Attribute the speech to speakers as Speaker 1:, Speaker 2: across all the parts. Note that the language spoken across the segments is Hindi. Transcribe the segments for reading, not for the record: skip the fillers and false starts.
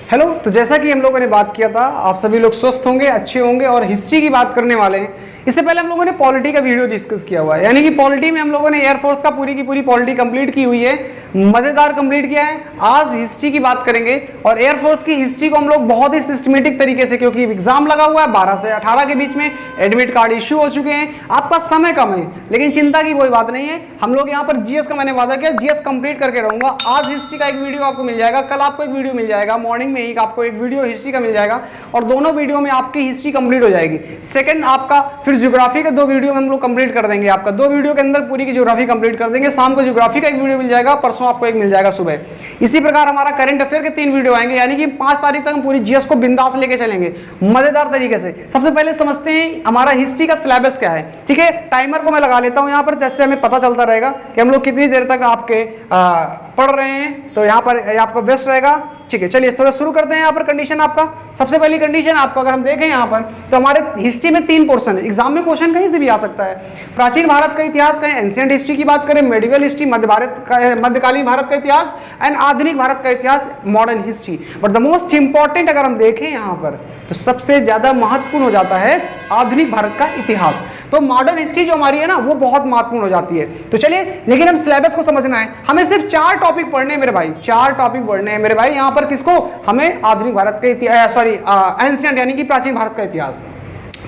Speaker 1: हेलो। तो जैसा कि हम लोगों ने बात किया था, आप सभी लोग स्वस्थ होंगे, अच्छे होंगे और हिस्ट्री की बात करने वाले हैं। इससे पहले हम लोगों ने पॉलिटी का वीडियो डिस्कस किया हुआ है, यानी कि पॉलिटी में हम लोगों ने एयरफोर्स का पूरी की पूरी पॉलिटी कंप्लीट की हुई है, मजेदार कंप्लीट किया है। आज हिस्ट्री की बात करेंगे और एयरफोर्स की हिस्ट्री को हम लोग बहुत ही सिस्टमेटिक तरीके से, क्योंकि एग्जाम लगा हुआ है 12 से 18 के बीच में, एडमिट कार्ड इश्यू हो चुके हैं, आपका समय कम है, लेकिन चिंता की कोई बात नहीं है। हम लोग यहाँ पर जीएस का मैंने वादा किया, जीएस कंप्लीट करके रहूंगा। आज हिस्ट्री का एक वीडियो आपको मिल जाएगा, कल आपको एक वीडियो मिल जाएगा, मॉर्निंग में ही आपको एक वीडियो हिस्ट्री का मिल जाएगा और दोनों वीडियो में आपकी हिस्ट्री कंप्लीट हो जाएगी। सेकंड आपका फिर ज्योग्राफी का 2 वीडियो में हम लोग कंप्लीट कर देंगे, आपका 2 वीडियो के अंदर पूरी की ज्योग्राफी कंप्लीट कर देंगे। शाम को ज्योग्राफी का एक वीडियो मिल जाएगा, परसों आपको एक मिल जाएगा सुबह। इसी प्रकार हमारा करंट अफेयर के 3 वीडियो आएंगे, यानी कि 5 तारीख तक हम पूरी जीएस को बिंदास लेके चलेंगे मजेदार तरीके से। सबसे पहले समझते हैं हमारा हिस्ट्री का सिलेबस क्या है। ठीक है, टाइमर को मैं लगा लेता हूं यहाँ पर, जैसे हमें पता चलता रहेगा कि हम लोग कितनी देर तक आपके पढ़ रहे हैं, तो यहाँ पर आपको बेस्ट रहेगा। ठीक है, चलिए थोड़ा शुरू करते हैं। यहाँ पर कंडीशन आपका, सबसे पहली कंडीशन आपका अगर हम देखें यहाँ पर, तो हमारे हिस्ट्री में 3 पोर्शन है। एग्जाम में क्वेश्चन कहीं से भी आ सकता है। प्राचीन भारत का इतिहास कहें, एंशिएंट हिस्ट्री की बात करें, मेडिवल हिस्ट्री मध्यकालीन भारत का इतिहास, एंड आधुनिक भारत का इतिहास modern history. But the most important अगर हम देखें यहाँ पर, तो सबसे ज्यादा महत्वपूर्ण हो जाता है आधुनिक भारत का इतिहास। तो मॉडर्न हिस्ट्री जो हमारी है ना, वो बहुत महत्वपूर्ण हो जाती है। तो चलिए, लेकिन हम सिलेबस को समझना है, हमें सिर्फ 4 टॉपिक पढ़ने हैं मेरे भाई, 4 टॉपिक पढ़ने हैं मेरे भाई। यहाँ पर किसको? हमें आधुनिक भारत का इतिहास, सॉरी एंशिएंट यानी कि प्राचीन भारत का इतिहास।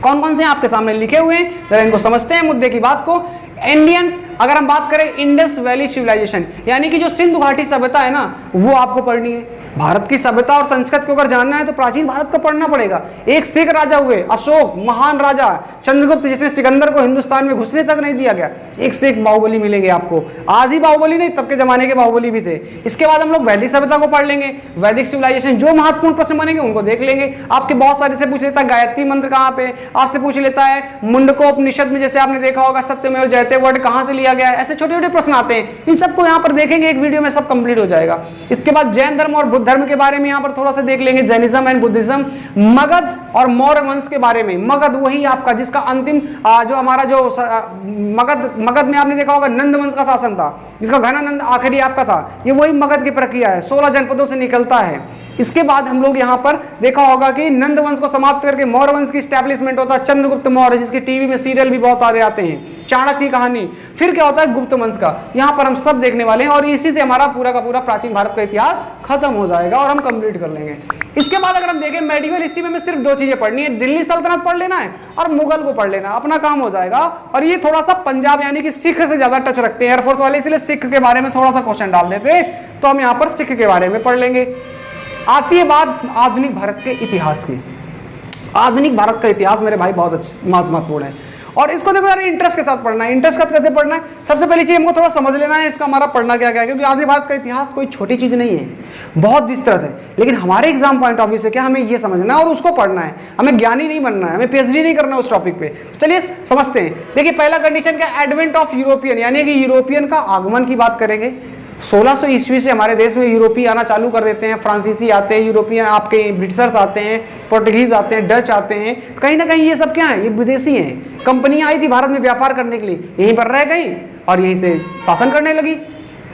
Speaker 1: कौन कौन से आपके सामने लिखे हुए हैं, जरा इनको समझते हैं मुद्दे की बात को। इंडियन, अगर हम बात करें इंडस वैली सिविलाइजेशन, यानी कि जो सिंधु घाटी सभ्यता है ना, वो आपको पढ़नी है। भारत की सभ्यता और संस्कृति को अगर जानना है तो प्राचीन भारत को पढ़ना पड़ेगा। एक सिख राजा हुए, अशोक महान राजा, चंद्रगुप्त जिसने सिकंदर को हिंदुस्तान में घुसने तक नहीं दिया गया, एक से एक बाहुबली मिलेंगे आपको। आज ही बाहुबली नहीं, तब के जमाने के बाहुबली भी थे। इसके बाद हम लोग वैदिक सभ्यता को पढ़ लेंगे, वैदिक सिविलाइजेशन, जो महत्वपूर्ण प्रश्न बनेंगे उनको देख लेंगे। आपके बहुत सारे से पूछ लेता है गायत्री मंत्र कहाँ पे, आपसे पूछ लेता है मुंडकोपनिषद में, जैसे आपने देखा होगा सत्यमेव जयते वर्ड कहाँ से लिया गया है, ऐसे छोटे छोटे प्रश्न आते हैं। इन सबको यहाँ पर देखेंगे, एक वीडियो में सब कंप्लीट हो जाएगा। इसके बाद जैन धर्म और बुद्ध धर्म के बारे में यहाँ पर थोड़ा सा देख लेंगे, जैनिज्म एंड बुद्धिज्म। मगध और मौर्य वंश के बारे में, मगध वही आपका जिसका अंतिम जो हमारा जो मगध में आपने देखा होगा नंद वंश का शासन था, जिसका घनानंद आखिरी आपका था, ये वही मगध की प्रक्रिया है, 16 जनपदों से निकलता है। इसके बाद हम लोग यहाँ पर देखा होगा कि नंद वंश को समाप्त करके मौर्य वंश की स्टैब्लिशमेंट होता है, चंद्रगुप्त मौर्य, जिसकी टीवी में सीरियल भी बहुत सारे आते हैं, चाणक्य की कहानी। फिर क्या होता है गुप्त वंश का, यहाँ पर हम सब देखने वाले हैं और इसी से हमारा पूरा का पूरा प्राचीन भारत का इतिहास खत्म हो जाएगा और हम कंप्लीट कर लेंगे। इसके बाद अगर हम देखें मेडिवल हिस्ट्री में हमें सिर्फ 2 चीजें पढ़नी है, दिल्ली सल्तनत पढ़ लेना है और मुगल को पढ़ लेना, अपना काम हो जाएगा। और ये थोड़ा सा पंजाब यानी कि सिख से ज्यादा टच रखते हैं एयरफोर्स वाले, इसलिए सिख के बारे में थोड़ा सा क्वेश्चन डाल देते हैं, तो हम यहाँ पर सिख के बारे में पढ़ लेंगे। आती है बात आधुनिक भारत के इतिहास की। आधुनिक भारत का इतिहास मेरे भाई बहुत महत्वपूर्ण है और इसको देखो यार इंटरेस्ट के साथ पढ़ना है। इंटरेस्ट के साथ कैसे पढ़ना है? सबसे पहली चीज हमको थोड़ा समझ लेना है इसका हमारा पढ़ना क्या क्या है, क्योंकि आधुनिक भारत का इतिहास कोई छोटी चीज नहीं है, बहुत विस्तृत है। लेकिन हमारे एग्जाम पॉइंट ऑफ व्यू से क्या हमें ये समझना है और उसको पढ़ना है, हमें ज्ञानी नहीं बनना है, हमें पीएचडी नहीं करना उस टॉपिक पे। चलिए समझते हैं। देखिए पहला कंडीशन क्या, एडवेंट ऑफ यूरोपियन, यानी कि यूरोपियन का आगमन की बात करेंगे। 1600 ईस्वी से हमारे देश में यूरोपीय आना चालू कर देते हैं, फ्रांसीसी आते हैं, यूरोपियन आपके ब्रिटिशर्स आते हैं, पोर्टुगीज आते हैं, डच आते हैं। कहीं ना कहीं ये सब क्या है, ये विदेशी हैं। कंपनियां आई थी भारत में व्यापार करने के लिए, यहीं पर रह गई और यहीं से शासन करने लगी।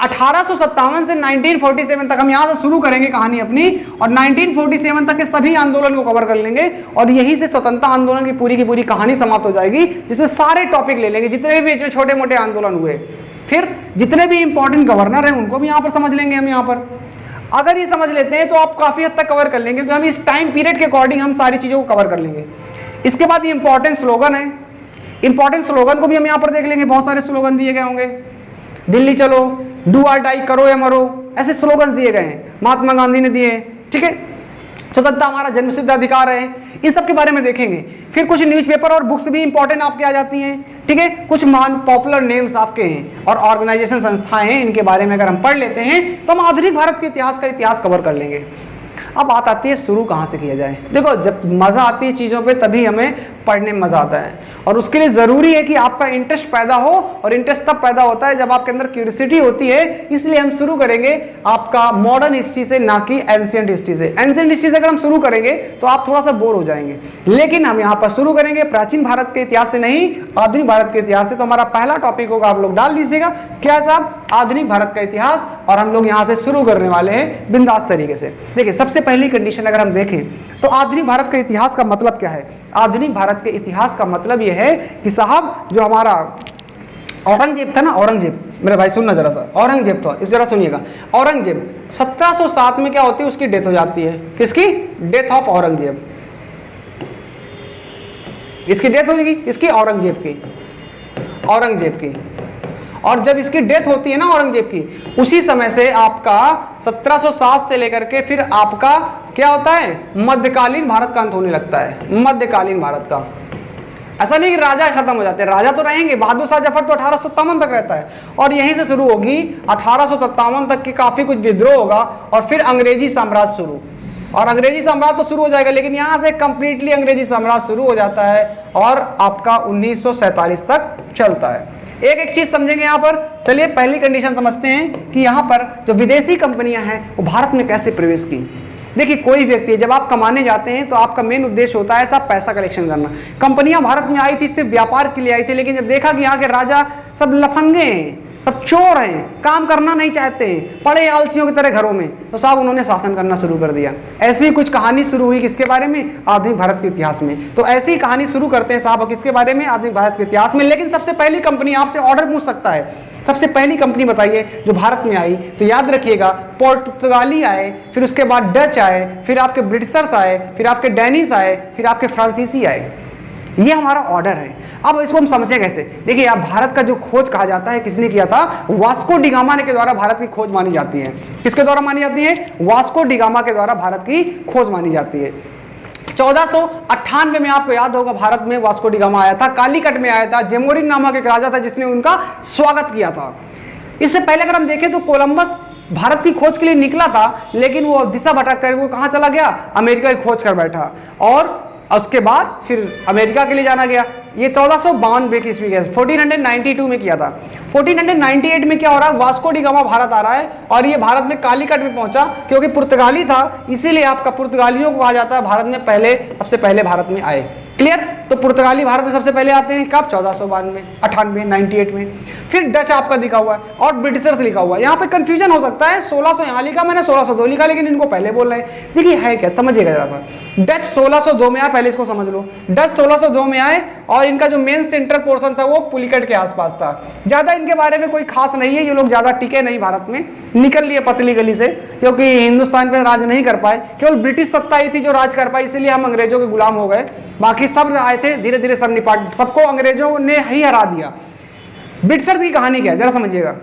Speaker 1: 1857 से 1947 तक हम यहाँ से शुरू करेंगे कहानी अपनी और 1947 तक के सभी आंदोलन को कवर कर लेंगे और यहीं से स्वतंत्रता आंदोलन की पूरी कहानी समाप्त हो जाएगी, जिसमें सारे टॉपिक ले लेंगे जितने भी बीच में छोटे मोटे आंदोलन हुए। फिर जितने भी इंपॉर्टेंट गवर्नर हैं उनको भी यहाँ पर समझ लेंगे हम। यहाँ पर अगर ये समझ लेते हैं तो आप काफी हद तक कवर कर लेंगे, क्योंकि हम इस टाइम पीरियड के अकॉर्डिंग हम सारी चीजों को कवर कर लेंगे। इसके बाद ये इंपॉर्टेंट स्लोगन है, इंपॉर्टेंट स्लोगन को भी हम यहाँ पर देख लेंगे। बहुत सारे स्लोगन दिए गए होंगे, दिल्ली चलो, डू और डाई, करो या मरो, ऐसे स्लोगन दिए गए हैं, महात्मा गांधी ने दिए। ठीक है, स्वतंत्रता हमारा जन्मसिद्ध अधिकार है, इस सब के बारे में देखेंगे। फिर कुछ न्यूज़पेपर और बुक्स भी इंपॉर्टेंट आपके आ जाती हैं। ठीक है, कुछ महान पॉपुलर नेम्स आपके हैं और ऑर्गेनाइजेशन संस्थाएं हैं, इनके बारे में अगर हम पढ़ लेते हैं तो हम आधुनिक भारत के इतिहास का इतिहास कवर कर लेंगे। अब बात आती है शुरू कहाँ से किया जाए। देखो जब मजा आती है चीज़ों पे तभी हमें पढ़ने में मजा आता है। और उसके लिए जरूरी है कि आपका इंटरेस्ट पैदा हो, और इंटरेस्ट तब पैदा होता है जब आपके अंदर क्यूरियोसिटी होती है। इसलिए हम शुरू करेंगे आपका मॉडर्न हिस्ट्री से, ना कि एंशिएंट हिस्ट्री से। एंशिएंट हिस्ट्री से अगर हम शुरू करेंगे तो आप थोड़ा सा बोर हो जाएंगे, लेकिन हम यहाँ पर शुरू करेंगे प्राचीन भारत के इतिहास से, नहीं आधुनिक भारत के इतिहास से। तो हमारा पहला टॉपिक होगा, आप लोग डाल दीजिएगा, क्या साहब, आधुनिक भारत का इतिहास। और हम लोग यहाँ से शुरू करने वाले हैं बिंदास तरीके से। देखिए, सबसे पहली कंडीशन अगर हम देखें तो आधुनिक भारत के इतिहास का मतलब क्या है। आधुनिक भारत के इतिहास का मतलब यह है कि साहब जो हमारा औरंगजेब था ना, औरंगजेब, मेरे भाई सुनना जरा सा, औरंगजेब था, इस जरा सुनिएगा। औरंगजेब 1707 में क्या होती है, उसकी डेथ हो जाती है। किसकी? Death of Aurangzeb. इसकी डेथ हो जाएगी, इसकी औरंगजेब की, औरंगजेब की। और जब इसकी डेथ होती है ना औरंगजेब की, उसी समय से आपका 1707 से लेकर के फिर आपका क्या होता है, मध्यकालीन भारत का अंत होने लगता है। मध्यकालीन भारत का, ऐसा नहीं कि राजा खत्म हो जाते हैं, राजा तो रहेंगे। बहादुर शाह जफर तो 1857 तक रहता है, और यहीं से शुरू होगी 1857 तक की काफी कुछ विद्रोह होगा, और फिर अंग्रेजी साम्राज्य शुरू। और अंग्रेजी साम्राज्य तो शुरू हो जाएगा, लेकिन यहाँ से कंप्लीटली अंग्रेजी साम्राज्य शुरू हो जाता है और आपका 1947 तक चलता है। एक एक चीज समझेंगे यहाँ पर। चलिए पहली कंडीशन समझते हैं कि यहाँ पर जो विदेशी कंपनियां हैं वो भारत में कैसे प्रवेश की। देखिए, कोई व्यक्ति जब आप कमाने जाते हैं तो आपका मेन उद्देश्य होता है सब पैसा कलेक्शन करना। कंपनियां भारत में आई थी सिर्फ व्यापार के लिए आई थी, लेकिन जब देखा कि यहाँ के राजा सब लफंगे हैं, सब चोर हैं, काम करना नहीं चाहते हैं, पड़े आलसियों की तरह घरों में, तो साहब उन्होंने शासन करना शुरू कर दिया। ऐसी कुछ कहानी शुरू हुई किसके बारे में, आधुनिक भारत के इतिहास में। तो ऐसी कहानी शुरू करते हैं साहब किसके बारे में, आधुनिक भारत के इतिहास में। लेकिन सबसे पहली कंपनी आपसे ऑर्डर पूछ सकता है, सबसे पहली कंपनी बताइए जो भारत में आई। तो याद रखिएगा, पुर्तगाली आए, फिर उसके बाद डच आए, फिर आपके ब्रिटिशर्स आए, फिर आपके डैनिश आए, फिर आपके फ्रांसीसी आए। ये हमारा ऑर्डर है। अब इसको हम समझें कैसे। देखिए, आप भारत का जो खोज कहा जाता है किसने किया था, वास्को डी गामा के द्वारा भारत की खोज मानी जाती है। किसके द्वारा मानी जाती है, वास्को डी गामा के द्वारा भारत की खोज मानी जाती है। 1498 में आपको याद होगा भारत में वास्को डी गामा आया था, कालीकट में आया था। जेमोरिन नामक एक राजा था जिसने उनका स्वागत किया था। इससे पहले अगर हम देखें तो कोलंबस भारत की खोज के लिए निकला था, लेकिन वो दिशा भटक कर वो कहां चला गया, अमेरिका की खोज कर बैठा, और उसके बाद फिर अमेरिका के लिए जाना गया। ये 1492 की ईस्वी 1492 में किया था। 1498 में क्या हो रहा है, वास्को डी गामा भारत आ रहा है, और ये भारत में कालीकट में पहुंचा। क्योंकि पुर्तगाली था, इसीलिए आपका पुर्तगालियों को कहा जाता है भारत में पहले, सबसे पहले भारत में आए। क्लियर। तो पुर्तगाली भारत में सबसे पहले आते हैं कब, 1492, 98 में। फिर डच आपका लिखा हुआ है और ब्रिटिशर्स लिखा हुआ है। यहाँ पे कंफ्यूजन हो सकता है, 1600 यहाँ लिखा मैंने, 1602 लिखा, लेकिन इनको पहले बोल रहे हैं। देखिए है क्या, समझिएगा जरा। डच 1602 में आए, पहले इसको समझ लो। डच 1602 में आए, और इनका जो मेन सेंट्रल पोर्शन था वो पुलिकट के आसपास था। ज्यादा इनके बारे में कोई खास नहीं है, ये लोग ज्यादा टिके नहीं भारत में, निकल लिए पतली गली से, क्योंकि हिंदुस्तान पे राज नहीं कर पाए। केवल ब्रिटिश सत्ता ही थी जो राज कर पाई, इसीलिए हम अंग्रेजों के गुलाम हो गए। बाकी सब आए थे, धीरे धीरे सब निपाट, सबको अंग्रेजों ने ही हरा दिया। ब्रिटिशर्स की कहानी क्या है जरा समझिएगा।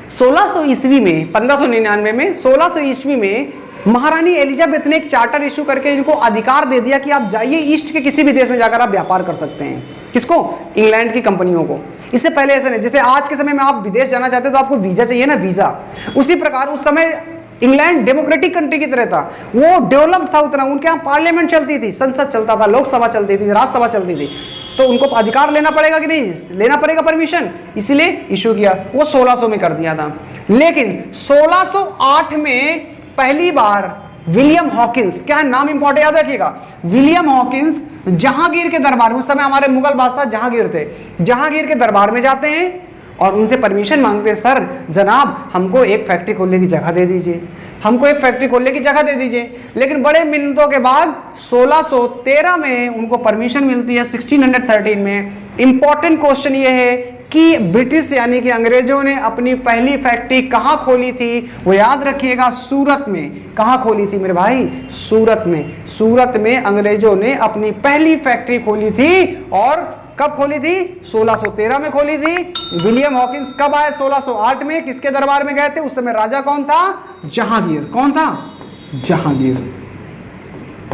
Speaker 1: 1600 ईस्वी में, 1599 में, 1600 ईस्वी में महारानी एलिजाबेथ ने एक चार्टर इशू करके इनको अधिकार दे दिया कि आप जाइए ईस्ट के किसी भी देश में जाकर आप व्यापार कर सकते हैं। किसको, इंग्लैंड की कंपनियों को। इससे पहले ऐसा नहीं, जैसे आज के समय में आप विदेश जाना चाहते हो तो आपको वीजा चाहिए ना, वीजा। उसी प्रकार उस समय इंग्लैंड डेमोक्रेटिक कंट्री की तरह था, वो डेवलप था उतना। उनके यहाँ पार्लियामेंट चलती थी, संसद चलता था, लोकसभा चलती थी, राज्यसभा चलती थी। तो उनको अधिकार लेना पड़ेगा कि नहीं, लेना पड़ेगा परमिशन, इसीलिए इशू किया। वो 1600 में कर दिया था। लेकिन 1608 में पहली बार विलियम हॉकिंस, क्या नाम इंपॉर्टेंट याद रखिएगा, विलियम हॉकिंस जहांगीर के दरबार में, उस समय हमारे मुगल बादशाह जहांगीर थे, जहांगीर के दरबार में जाते हैं और उनसे परमिशन मांगते हैं, सर जनाब हमको एक फैक्ट्री खोलने की जगह दे दीजिए, हमको एक फैक्ट्री खोलने की जगह दे दीजिए। लेकिन बड़े मिन्नतों के बाद 1613 में उनको परमिशन मिलती है, 1613 में। इंपॉर्टेंट क्वेश्चन ये है कि ब्रिटिश यानी कि अंग्रेजों ने अपनी पहली फैक्ट्री कहाँ खोली थी, वो याद रखिएगा, सूरत में। कहाँ खोली थी मेरे भाई, सूरत में। सूरत में अंग्रेजों ने अपनी पहली फैक्ट्री खोली थी। और कब खोली थी, 1613 में खोली थी। विलियम हॉकिंस कब आए, 1608 में। किसके दरबार में गए थे, उस समय राजा कौन था, जहांगीर। कौन था, जहांगीर।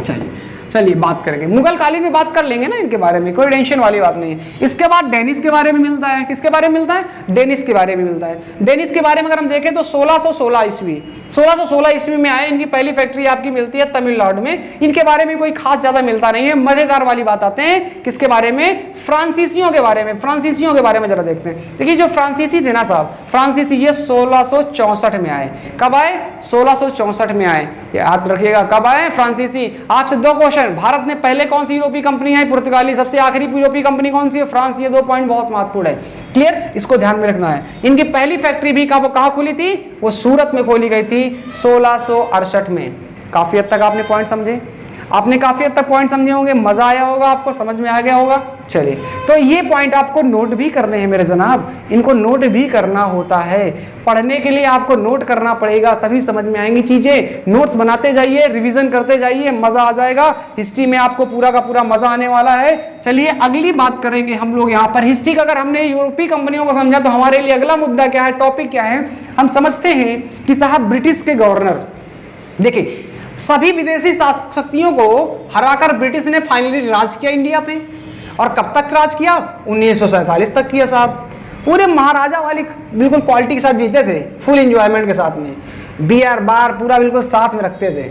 Speaker 1: चलिए चलिए बात करेंगे, मुगल कालीन में बात कर लेंगे ना इनके बारे में, कोई टेंशन वाली बात नहीं है। इसके बाद डेनिस के बारे में मिलता है, किसके बारे में मिलता है? डेनिस के बारे में मिलता है। डेनिस के बारे में अगर हम देखें तो 1616 ईस्वी 1616 ईस्वी में आए, इनकी पहली फैक्ट्री आपकी मिलती है तमिलनाडु में। इनके बारे में कोई खास ज्यादा मिलता नहीं है। मजेदार वाली बात आते हैं किसके बारे में? फ्रांसीसियों के बारे में। फ्रांसीसियों के बारे में जरा देखते हैं। देखिए जो फ्रांसीसी थे ना साहब, फ्रांसीसी ये 1664 में आए। कब आए? 1664 में आए। याद रखिएगा कब आए फ्रांसीसी। आपसे दो क्वेश्चन, भारत में पहले कौन सी यूरोपीय कंपनी है? पुर्तगाली। सबसे आखिरी यूरोपीय कंपनी कौन सी है? फ्रांस। ये 2 पॉइंट बहुत महत्वपूर्ण है, क्लियर, इसको ध्यान में रखना है। इनकी पहली फैक्ट्री भी कहाँ खुली थी? वो सूरत में खोली गई थी 1668 में। काफी हद तक आपने पॉइंट समझे, आपने काफी हद तक पॉइंट समझे होंगे, मजा आया होगा आपको, समझ में आ गया होगा। चलिए तो ये पॉइंट आपको नोट भी करने हैं मेरे जनाब, इनको नोट भी करना होता है। पढ़ने के लिए आपको नोट करना पड़ेगा, तभी समझ में आएंगी चीजें। नोट्स बनाते जाइए, रिवीजन करते जाइए, मजा आ जाएगा। हिस्ट्री में आपको पूरा का पूरा मजा आने वाला है। चलिए अगली बात करेंगे हम लोग यहाँ पर। हिस्ट्री का अगर हमने यूरोपीय कंपनियों को समझा तो हमारे लिए अगला मुद्दा क्या है, टॉपिक क्या है? हम समझते हैं कि साहब ब्रिटिश के गवर्नर, देखिए सभी विदेशी शक्तियों को हराकर ब्रिटिश ने फाइनली राज किया इंडिया पे। और कब तक राज किया? 1947 तक किया साहब। पूरे महाराजा वाली बिल्कुल क्वालिटी के साथ जीते थे, फुल एंजॉयमेंट के साथ में, बियर बार पूरा बिल्कुल साथ में रखते थे।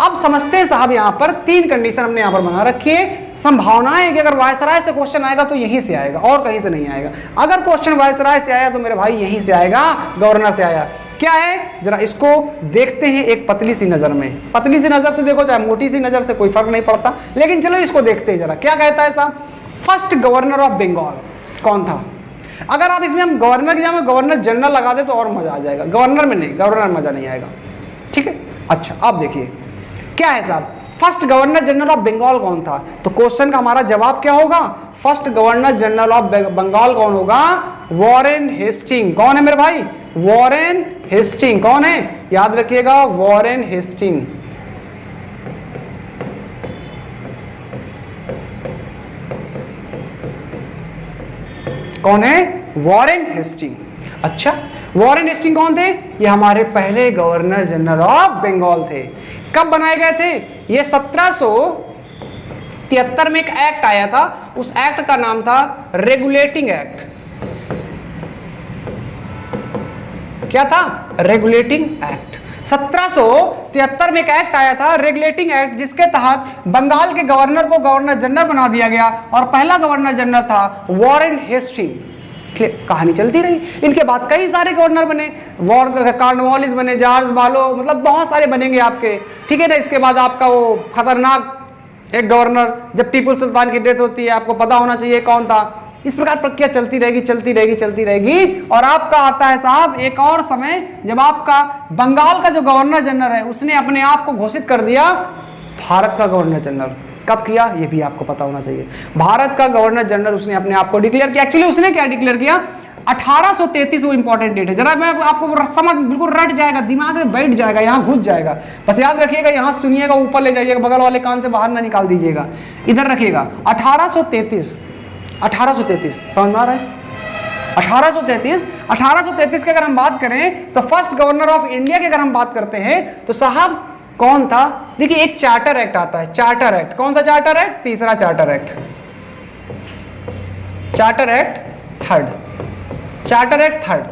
Speaker 1: अब समझते हैं साहब यहाँ पर 3 कंडीशन हमने यहाँ पर बना रखी है। संभावना है कि अगर वायसराय से क्वेश्चन आएगा तो यहीं से आएगा और कहीं से नहीं आएगा। अगर क्वेश्चन वायसराय से आया तो मेरे भाई यहीं से आएगा, गवर्नर से आया। क्या है जरा इसको देखते हैं एक पतली सी नजर में। पतली सी नजर से देखो चाहे मोटी सी नजर से, कोई फर्क नहीं पड़ता, लेकिन चलो इसको देखते हैं जरा। क्या कहता है साहब? फर्स्ट गवर्नर ऑफ बंगाल कौन था? अगर आप इसमें हम गवर्नर की जगह गवर्नर जनरल लगा दे तो और मजा आ जाएगा। गवर्नर में नहीं, गवर्नर मजा नहीं आएगा, ठीक है। अच्छा आप देखिए क्या है साहब, first governor general of Bengal कौन था? तो क्वेश्चन का हमारा जवाब क्या होगा? First governor general of Bengal कौन होगा? Warren Hasting. कौन है मेरे भाई? Warren Hasting. कौन है? याद रखिएगा वॉरेन हेस्टिंग। कौन है? Warren Hasting. अच्छा वॉरेन हेस्टिंग कौन थे? ये हमारे पहले गवर्नर जनरल ऑफ बंगाल थे। कब बनाए गए थे? ये 1773 में एक एक्ट आया था, उस एक्ट का नाम था रेगुलेटिंग एक्ट। क्या था? Regulating act. 1773 में एक एक्ट आया था, रेगुलेटिंग एक्ट, जिसके तहत बंगाल के गवर्नर को गवर्नर जनरल बना दिया गया और पहला गवर्नर जनरल था वॉरेन हेस्टिंग। कहानी चलती रही, इनके बाद कई सारे गवर्नर बने, कॉर्नवालिस बने, जॉर्ज बालो, मतलब बहुत सारे बनेंगे आपके, ठीक है ना। इसके बाद आपका वो खतरनाक एक गवर्नर, जब टीपू सुल्तान की डेथ होती है, आपको पता होना चाहिए कौन था। इस प्रकार प्रक्रिया चलती रहेगी चलती रहेगी चलती रहेगी। और आपका आता है साहब एक और समय, जब आपका बंगाल का जो गवर्नर जनरल है उसने अपने आप को घोषित कर दिया भारत का गवर्नर जनरल। कब किया ये भी आपको पता होना चाहिए। भारत का गवर्नर जनरल उसने अपने आप को डिक्लेयर किया। एक्चुअली उसने क्या डिक्लेयर किया? 1833 वो इंपॉर्टेंट डेट है, जरा मैं आपको समझ बिल्कुल रट जाएगा, दिमाग में बैठ जाएगा, यहाँ घुस जाएगा। बस याद रखिएगा, यहाँ सुनिएगा, ऊपर ले जाइएगा, बगल वाले कान से बाहर ना निकाल दीजिएगा, इधर रखिएगा। 1833 समझ में आ रहा है? 1833 की अगर हम बात करें तो फर्स्ट गवर्नर ऑफ इंडिया की अगर हम बात करते हैं तो साहब कौन था? देखिए एक चार्टर एक्ट आता है, चार्टर एक्ट। कौन सा चार्टर एक्ट? तीसरा charter act, charter act third. Charter act third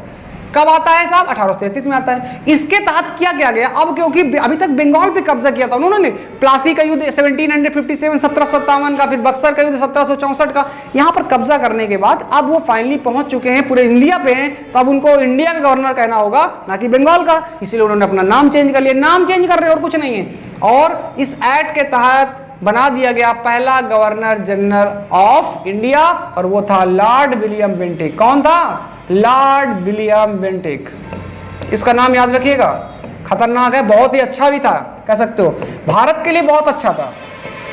Speaker 1: कब आता है साहब? 1833 में आता है। इसके तहत क्या किया गया? अब क्योंकि अभी तक बंगाल पे कब्जा किया था उन्होंने, प्लासी का युद्ध 1757 1757 का, फिर बक्सर का युद्ध 1764 का, यहाँ पर कब्जा करने के बाद अब वो फाइनली पहुंच चुके हैं, पूरे इंडिया पे हैं, तो अब उनको इंडिया का गवर्नर कहना होगा, ना कि बंगाल का। इसलिए उन्होंने अपना नाम चेंज कर लिया। नाम चेंज कर रहे और कुछ नहीं है। और इस एक्ट के तहत बना दिया गया पहला गवर्नर जनरल ऑफ इंडिया, और वो था लॉर्ड विलियम बेंटिक। कौन था? Lord William Bentinck. इसका नाम याद रखिएगा, खतरनाक है, बहुत ही अच्छा भी था, कह सकते हो भारत के लिए बहुत अच्छा था,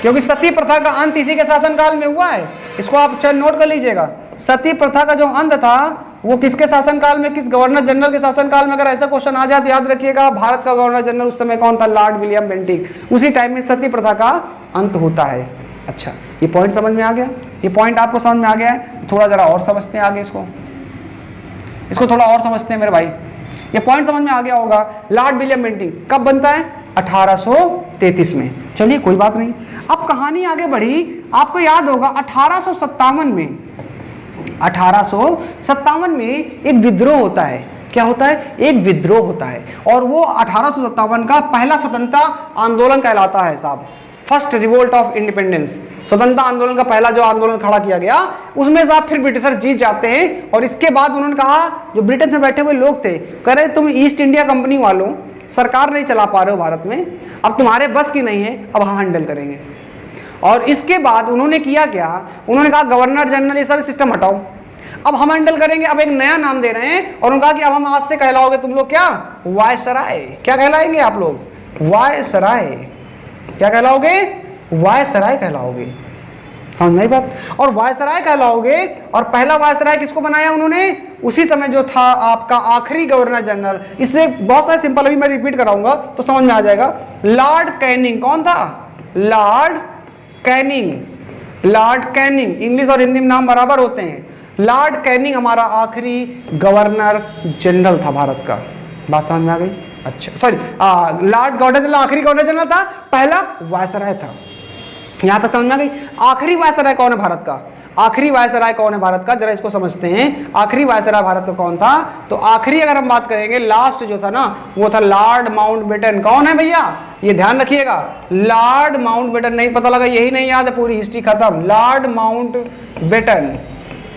Speaker 1: क्योंकि सती प्रथा का अंत इसी के शासनकाल में हुआ है। इसको आप चल नोट कर लीजिएगा। सती प्रथा का जो अंत था वो किसके शासनकाल में, किस गवर्नर जनरल के शासनकाल में? अगर ऐसा क्वेश्चन आ जाए तो याद रखिएगा भारत का गवर्नर जनरल उस समय कौन था? Lord William Bentinck. उसी टाइम में सती प्रथा का अंत होता है। अच्छा ये पॉइंट समझ में आ गया? ये पॉइंट आपको समझ में आ गया है? थोड़ा जरा और समझते हैं आगे, इसको थोड़ा और समझते हैं मेरे भाई। ये पॉइंट समझ में आ गया होगा। लॉर्ड विलियम बेंटिक कब बनता है? 1833 में। चलिए कोई बात नहीं, अब कहानी आगे बढ़ी। आपको याद होगा 1857 में एक विद्रोह होता है। क्या होता है? एक विद्रोह होता है, और वो 1857 का पहला स्वतंत्रता आंदोलन कहलाता है साहब, फर्स्ट रिवोल्ट ऑफ इंडिपेंडेंस। स्वतंत्रता आंदोलन का पहला जो आंदोलन खड़ा किया गया, उसमें साहब फिर ब्रिटिशर जीत जाते हैं, और इसके बाद उन्होंने कहा, जो ब्रिटेन में बैठे हुए लोग थे, कह रहे तुम ईस्ट इंडिया कंपनी वालों सरकार नहीं चला पा रहे हो भारत में, अब तुम्हारे बस की नहीं है, अब हम हैंडल करेंगे। और इसके बाद उन्होंने किया क्या, उन्होंने कहा गवर्नर जनरल ये सब सिस्टम हटाओ, अब हम हैंडल करेंगे। अब एक नया नाम दे रहे हैं, और उन्होंने कहा कि अब हम आज से कहलाओगे तुम लोग क्या, वायसराय। क्या कहलाएंगे आप लोग? वायसराय। क्या कहलाओगे? वायसराय कहलाओगे। समझ में आई बात? और वायसराय कहलाओगे। और पहला वायसराय किसको बनाया उन्होंने? उसी समय जो था आपका आखिरी गवर्नर जनरल, इससे बहुत सारे सिंपल, अभी मैं रिपीट कराऊंगा तो समझ में आ जाएगा। Lord Canning. कौन था? Lord Canning. Lord Canning, English और हिंदी में नाम बराबर होते हैं। लॉर्ड कैनिंग हमारा आखिरी गवर्नर जनरल था भारत का। बात समझ में आ गई? अच्छा, सॉरी, लॉर्ड गवर्नर जनरल आखिरी गवर्नर जनरल था, पहला वायसराय था। यहां तक समझ में आ गई? आखिरी वायसराय कौन है भारत का? आखिरी वायसराय कौन है भारत का, जरा इसको समझते हैं। आखिरी वायसराय भारत का कौन था? तो आखिरी अगर हम बात करेंगे, लास्ट जो था ना, वो था लॉर्ड माउंटबेटन। कौन है भैया? ये ध्यान रखिएगा, लॉर्ड माउंटबेटन। नहीं पता लगा, यही नहीं याद है, पूरी हिस्ट्री खत्म। लॉर्ड माउंटबेटन,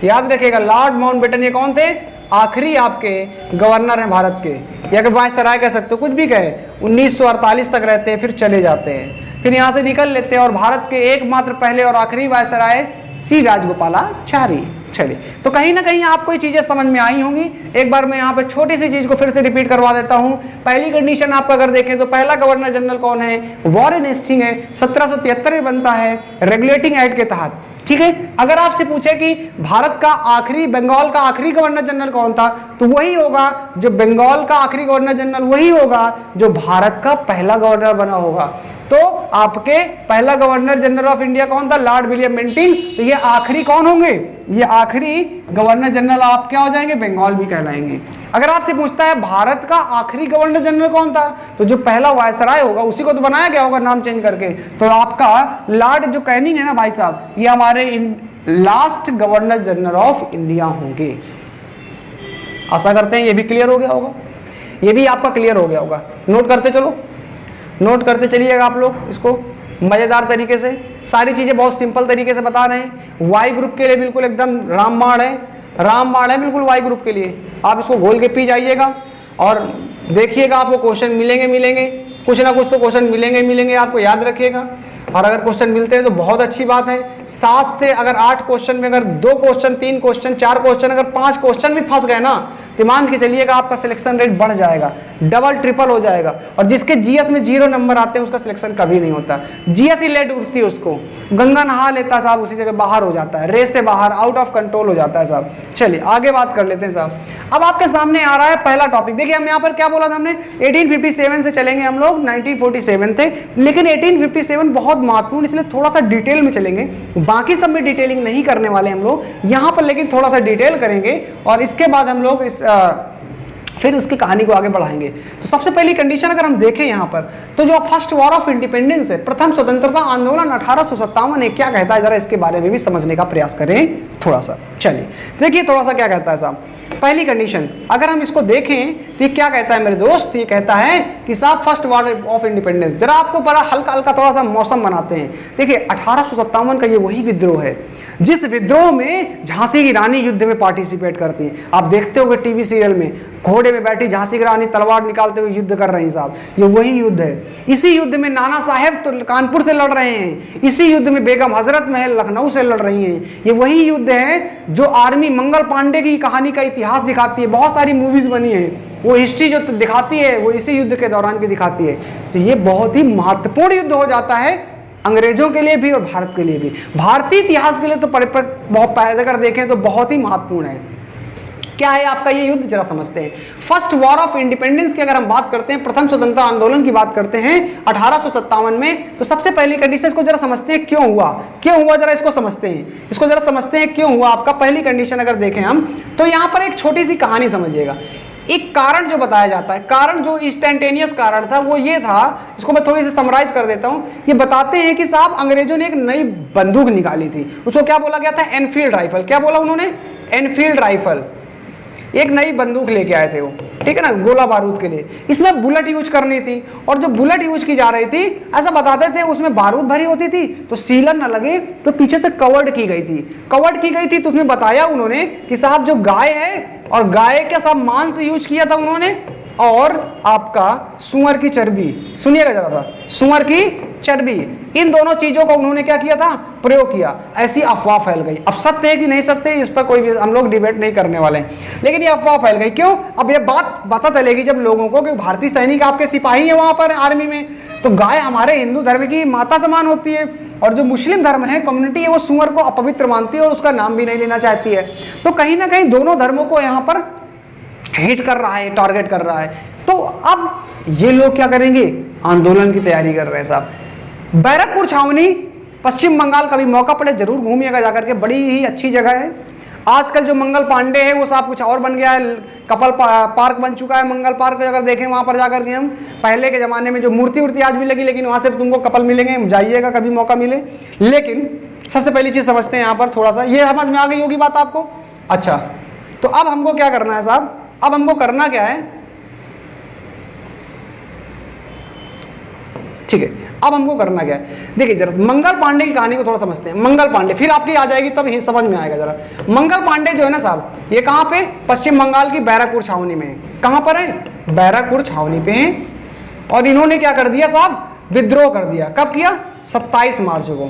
Speaker 1: याद रखिएगा, लॉर्ड माउंटबेटन। ये कौन थे? आखिरी आपके गवर्नर हैं भारत के, या कि वायसराय कह सकते हो, कुछ भी कहे। 1948 तक रहते हैं, फिर चले जाते हैं, फिर यहाँ से निकल लेते हैं। और भारत के एकमात्र पहले और आखिरी वायसराय सी राजगोपालाचारी। चलिए, तो कहीं ना कहीं आपको ये चीजें समझ में आई होंगी। एक बार मैं यहाँ पे छोटी सी चीज को फिर से रिपीट करवा देता हूँ। पहली कंडीशन आपका अगर देखें तो पहला गवर्नर जनरल कौन है? वॉरेन हेस्टिंग है। 1773 में बनता है रेगुलेटिंग एक्ट के तहत। ठीक है, अगर आपसे पूछे कि भारत का आखिरी, बंगाल का आखिरी गवर्नर जनरल कौन था, तो वही होगा जो बंगाल का आखिरी गवर्नर जनरल, वही होगा जो भारत का पहला गवर्नर बना होगा। तो आपके पहला गवर्नर जनरल ऑफ इंडिया कौन था? Lord William Bentinck. तो ये आखिरी कौन होंगे? ये आखिरी गवर्नर जनरल आप क्या हो जाएंगे? बंगाल भी कहलाएंगे। अगर आपसे पूछता है भारत का आखिरी गवर्नर जनरल कौन था, तो जो पहला वायसराय होगा उसी को तो बनाया गया होगा नाम चेंज करके। तो आपका लॉर्ड जो कैनिंग है ना भाई साहब, ये हमारे last governor general of India होंगे। आशा करते हैं ये भी क्लियर हो गया होगा, ये भी आपका क्लियर हो गया होगा। नोट करते चलो, नोट करते चलिएगा आप लोग इसको मजेदार तरीके से। सारी चीजें बहुत सिंपल तरीके से बता रहे हैं। वाई ग्रुप के लिए बिल्कुल एकदम रामबाण है, रामबाण है बिल्कुल वाई ग्रुप के लिए। आप इसको घोल के पी जाइएगा और देखिएगा, आपको क्वेश्चन मिलेंगे, कुछ ना कुछ तो क्वेश्चन मिलेंगे, आपको याद रखिएगा। और अगर क्वेश्चन मिलते हैं तो बहुत अच्छी बात है। 7 से अगर 8 क्वेश्चन में अगर 2 क्वेश्चन, 3 क्वेश्चन, 4 क्वेश्चन, अगर 5 क्वेश्चन भी फंस गए ना, तो मान के चलिएगा आपका सिलेक्शन रेट बढ़ जाएगा, डबल ट्रिपल हो जाएगा। और जिसके जीएस में 0 नंबर आते हैं उसका सिलेक्शन कभी नहीं होता। जीएस ही लेट उठती है उसको, गंगा नहा लेता साहब, उसी जगह बाहर हो जाता है, रेस से बाहर, आउट ऑफ कंट्रोल हो जाता है साहब। चलिए आगे बात कर लेते हैं साहब। अब आपके सामने आ रहा है पहला टॉपिक। देखिए हम यहाँ पर क्या बोला था हमने, 1857 से चलेंगे हम लोग, 1947 थे, लेकिन 1857 बहुत महत्वपूर्ण, इसलिए थोड़ा सा डिटेल में चलेंगे। बाकी सब में डिटेलिंग नहीं करने वाले हम लोग यहाँ पर, लेकिन थोड़ा सा डिटेल करेंगे और इसके बाद हम लोग फिर उसकी कहानी को आगे बढ़ाएंगे। तो सबसे पहली कंडीशन अगर हम देखें यहाँ पर, तो जो फर्स्ट वॉर ऑफ इंडिपेंडेंस है, प्रथम स्वतंत्रता आंदोलन 1857 है, क्या कहता है, जरा इसके बारे में भी समझने का प्रयास करें थोड़ा सा। चलिए देखिए थोड़ा सा क्या कहता है साहब। पहली कंडीशन अगर हम इसको देखें तो ये क्या कहता है मेरे दोस्त, ये कहता है कि साहब फर्स्ट वॉर ऑफ इंडिपेंडेंस, जरा आपको बड़ा हल्का हल्का थोड़ा सा मौसम बनाते हैं। देखिए 1857 का ये वही विद्रोह है जिस विद्रोह में झांसी की रानी युद्ध में पार्टिसिपेट करती है। आप देखते होंगे टीवी सीरियल में, घोड़े में बैठी झांसी की रानी तलवार निकालते हुए युद्ध कर रही हैं साहब, ये वही युद्ध है। इसी युद्ध में नाना साहेब तो कानपुर से लड़ रहे हैं, इसी युद्ध में बेगम हजरत महल लखनऊ से लड़ रही हैं। ये वही युद्ध है जो आर्मी मंगल पांडे की कहानी का इतिहास दिखाती है। बहुत सारी मूवीज बनी है, वो हिस्ट्री जो दिखाती है वो इसी युद्ध के दौरान की दिखाती है। तो ये बहुत ही महत्वपूर्ण युद्ध हो जाता है अंग्रेजों के लिए भी और भारत के लिए भी। भारतीय इतिहास के लिए तो बहुत अगर देखें तो बहुत ही महत्वपूर्ण है। क्या है आपका ये युद्ध, जरा समझते हैं। फर्स्ट वॉर ऑफ इंडिपेंडेंस की अगर हम बात करते हैं, प्रथम स्वतंत्रता आंदोलन की बात करते हैं 1857 में, तो सबसे पहली कंडीशन इसको जरा समझते हैं क्यों हुआ, जरा इसको समझते हैं, क्यों हुआ। आपका पहली कंडीशन अगर देखें हम, तो यहाँ पर एक छोटी सी कहानी समझिएगा। एक कारण जो बताया जाता है, कारण जो इंस्टेंटेनियस कारण था वो ये था, इसको मैं थोड़ी सी समराइज कर देता हूं। ये बताते हैं कि साहब अंग्रेजों ने एक नई बंदूक निकाली थी, उसको क्या बोला गया था, एनफील्ड राइफल। क्या बोला उन्होंने, एनफील्ड राइफल। एक नई बंदूक लेके आए थे वो, ठीक है ना, गोला बारूद के लिए। इसमें बुलेट यूज करनी थी, और जो बुलेट यूज की जा रही थी, ऐसा बताते थे उसमें बारूद भरी होती थी तो सीलन न लगे तो पीछे से कवर्ड की गई थी। कवर्ड की गई थी तो उसमें बताया उन्होंने कि साहब जो गाय है, और गाय का साहब मांस यूज किया था उन्होंने, और आपका सुअर की चर्बी, सुनिएगा जरा सा, सुअर की चर्बी, इन दोनों चीजों का उन्होंने क्या किया था, प्रयोग किया। ऐसी अफवाह फैल गई। अब सत्य है कि नहीं सत्य है, इस पर कोई भी हम लोग डिबेट नहीं करने वाले हैं, लेकिन ये अफवाह फैल गई। क्यों? अब ये बात पता चलेगी जब लोगों को कि भारतीय सैनिक आपके सिपाही है वहां पर आर्मी में, तो गाय हमारे हिंदू धर्म की माता समान होती है, और जो मुस्लिम धर्म है, कम्युनिटी है, वो सुअर को अपवित्र मानती है और उसका नाम भी नहीं लेना चाहती है। तो कहीं ना कहीं दोनों धर्मों को यहाँ पर हिट कर रहा है, टारगेट कर रहा है। तो अब ये लोग क्या करेंगे, आंदोलन की तैयारी कर रहे हैं साहब। बैरकपुर छावनी पश्चिम बंगाल, कभी मौका पड़े जरूर घूमिएगा जाकर के, बड़ी ही अच्छी जगह है। आजकल जो मंगल पांडे है वो साहब कुछ और बन गया है, कपल पार्क बन चुका है। मंगल पार्क अगर देखें वहाँ पर जाकर के हम, पहले के ज़माने में जो मूर्ति उर्ति आज भी लगी, लेकिन वहाँ से तुमको कपल मिलेंगे, जाइएगा कभी मौका मिले। लेकिन सबसे पहली चीज़ समझते हैं यहाँ पर थोड़ा सा, ये समझ में आ गई होगी बात आपको। अच्छा, तो अब हमको क्या करना है साहब, अब हमको करना क्या है, ठीक है, अब हमको करना क्या है, देखिए जरा मंगल पांडे की कहानी को थोड़ा समझते हैं। मंगल पांडे फिर आपकी आ जाएगी, तब ही समझ में आएगा जरा। मंगल पांडे जो है ना साहब, ये कहाँ पे, पश्चिम बंगाल की बैरकपुर छावनी में है। कहाँ पर है, बैरकपुर छावनी पे है। और इन्होंने क्या कर दिया साहब, विद्रोह कर दिया। कब किया, 27 मार्च को,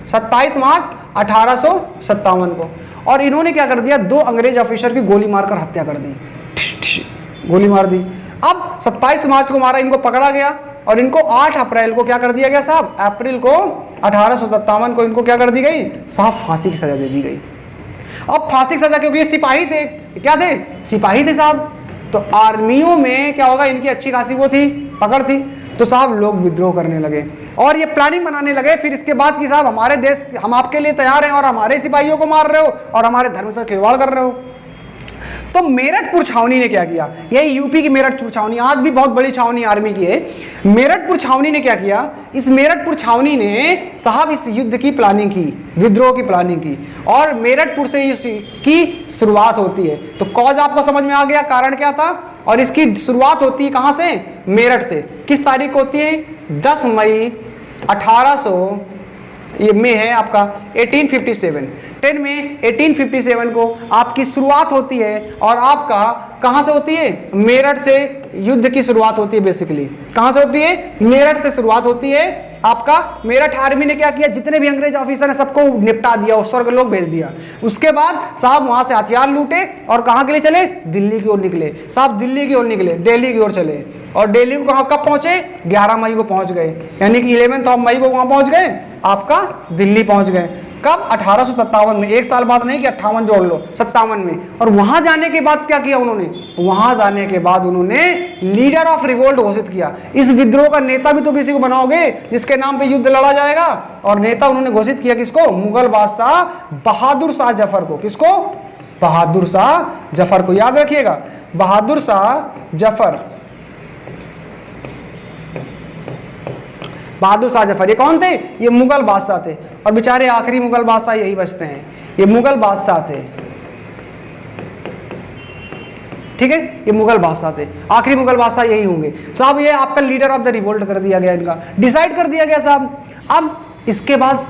Speaker 1: 27 मार्च 1857 को। और इन्होंने क्या कर दिया, 2 अंग्रेज ऑफिसर की गोली मारकर हत्या कर दी, गोली मार दी। अब 27 मार्च को मारा, इनको पकड़ा गया, और इनको 8 अप्रैल को क्या कर दिया गया साहब, अप्रैल को 1857 को इनको क्या कर दी गई साहब, फांसी की सजा दे दी गई। अब फांसी की सजा, क्योंकि ये सिपाही थे, क्या थे, सिपाही थे साहब, तो आर्मियों में क्या होगा, इनकी अच्छी खासी वो थी, पकड़ थी, तो साहब लोग विद्रोह करने लगे और ये प्लानिंग बनाने लगे फिर इसके बाद कि साहब हमारे देश, हम आपके लिए तैयार हैं और हमारे सिपाहियों को मार रहे हो और हमारे धर्म से खिलवाड़ कर रहे हो। तो मेरठपुर छावनी ने क्या किया, यही यूपी की मेरठपुर छावनी आज भी बहुत बड़ी छावनी आर्मी की है। मेरठपुर छावनी ने क्या किया, इस मेरठपुर छावनी ने साहब इस युद्ध की प्लानिंग की, विद्रोह की प्लानिंग की, और मेरठपुर से इसकी शुरुआत होती है। तो कॉज आपको समझ में आ गया, कारण क्या था, और इसकी शुरुआत होती है कहां से, मेरठ से। किस तारीख को होती है, 10 मई 1800, ये में है आपका 1857, 10 में 1857 को आपकी शुरुआत होती है। और आपका कहां से होती है, मेरठ से युद्ध की शुरुआत होती है। बेसिकली कहां से होती है, मेरठ से शुरुआत होती है। आपका मेरठ आर्मी ने क्या किया, जितने भी अंग्रेज ऑफिसर हैं सबको निपटा दिया, उस स्वर्ग लोग भेज दिया। उसके बाद साहब वहां से हथियार लूटे और कहां के लिए चले, दिल्ली की ओर निकले साहब, दिल्ली की ओर निकले, दिल्ली की ओर चले। और दिल्ली को कहां कब पहुंचे, 11 मई को पहुंच गए, यानी कि 11 मई को वहां पहुंच गए, आपका दिल्ली पहुंच गए। कब, 1857 में, एक साल बाद नहीं कि 58 जोड़ लो, 57 में। और वहां जाने के बाद क्या किया उन्होंने, वहां जाने के बाद उन्होंने लीडर ऑफ रिवोल्ट घोषित किया। इस विद्रोह का नेता भी तो किसी को बनाओगे जिसके नाम पे युद्ध लड़ा जाएगा, और नेता उन्होंने घोषित किया किसको, मुगल बादशाह बहादुर शाह जफर को। किसको, बहादुर शाह जफर को, याद रखिएगा, बहादुर शाह जफर, बहादुर शाह जफर। ये कौन थे, ये मुगल बादशाह थे, और बेचारे आखिरी मुगल बादशाह यही बचते हैं, ये मुगल बादशाह थे, ठीक है, ये मुगल बादशाह थे, आखिरी मुगल बादशाह यही होंगे साहब। ये आपका लीडर ऑफ द रिवोल्ट कर दिया गया, इनका डिसाइड कर दिया गया साहब। अब इसके बाद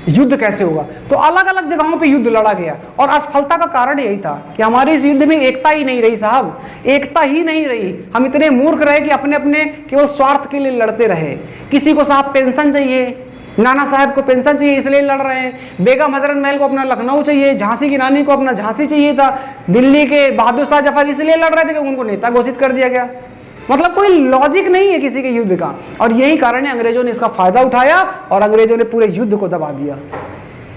Speaker 1: युद्ध कैसे होगा, तो अलग अलग जगहों पे युद्ध लड़ा गया, और असफलता का कारण यही था कि हमारे इस युद्ध में एकता ही नहीं रही साहब, एकता ही नहीं रही। हम इतने मूर्ख रहे कि अपने अपने केवल स्वार्थ के लिए लड़ते रहे। किसी को साहब पेंशन चाहिए, नाना साहब को पेंशन चाहिए इसलिए लड़ रहे हैं, बेगम हजरत महल को अपना लखनऊ चाहिए, झांसी की रानी को अपना झांसी चाहिए था, दिल्ली के बहादुर शाह जफर इसलिए लड़ रहे थे कि उनको नेता घोषित कर दिया गया। मतलब कोई लॉजिक नहीं है किसी के युद्ध का, और यही कारण है अंग्रेजों ने इसका फायदा उठाया और अंग्रेजों ने पूरे युद्ध को दबा दिया।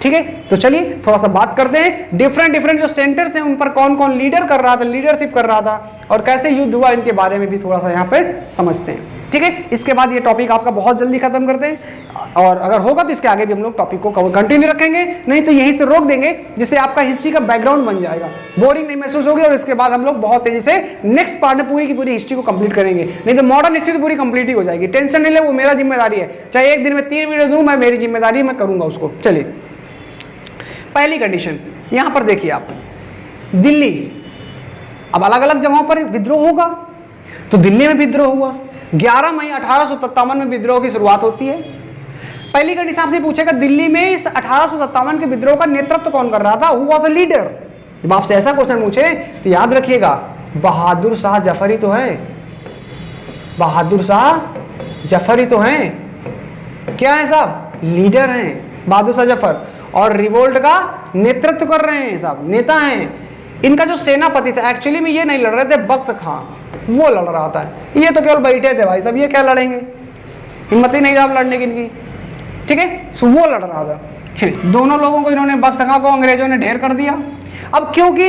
Speaker 1: ठीक है, तो चलिए थोड़ा सा बात करते हैं डिफरेंट जो सेंटर्स हैं उन पर कौन कौन लीडर कर रहा था, लीडरशिप कर रहा था, और कैसे युद्ध हुआ इनके बारे में भी थोड़ा सा यहाँ पे समझते हैं। ठीक है, इसके बाद ये टॉपिक आपका बहुत जल्दी खत्म करते हैं, और अगर होगा तो इसके आगे भी हम लोग टॉपिक को कंटिन्यू रखेंगे, नहीं तो यहीं से रोक देंगे, जिससे आपका हिस्ट्री का बैकग्राउंड बन जाएगा, बोरिंग नहीं महसूस होगी, और इसके बाद हम लोग बहुत तेजी से नेक्स्ट पार्ट में पूरी की पूरी हिस्ट्री को कंप्लीट करेंगे। नहीं तो मॉडर्न हिस्ट्री तो पूरी कंप्लीट ही हो जाएगी, टेंशन नहीं ले, वो मेरा जिम्मेदारी है, चाहे एक दिन में 3 वीडियो दूं, मैं मेरी जिम्मेदारी है, मैं करूंगा उसको। चलिए, पहली कंडीशन यहां पर देखिए आप, दिल्ली, अब अलग अलग जगहों पर विद्रोह होगा, तो दिल्ली में विद्रोह हुआ, 11 मई 1857 में विद्रोह की शुरुआत होती है। पहली कंडीशन आपसे पूछेगा, दिल्ली में इस 1857 के विद्रोह का नेतृत्व कौन कर रहा था, हु वाज अ लीडर। जब आपसे ऐसा क्वेश्चन पूछे तो याद रखिएगा, बहादुर शाह जफर ही तो है, बहादुर शाह जफर ही तो हैं, क्या है साहब, लीडर हैं बहादुर शाह जफर, और रिवोल्ट का नेतृत्व कर रहे हैं साहब, नेता हैं। इनका जो सेनापति था, एक्चुअली में ये नहीं लड़ रहे थे, बख्त खां वो लड़ रहा था, ये तो केवल बैठे थे भाई साहब, ये क्या लड़ेंगे, हिम्मत ही नहीं था लड़ने की इनकी, ठीक है, सो वो लड़ रहा था। चलिए, दोनों लोगों को इन्होंने, बख्त खां को अंग्रेजों ने ढेर कर दिया। अब क्योंकि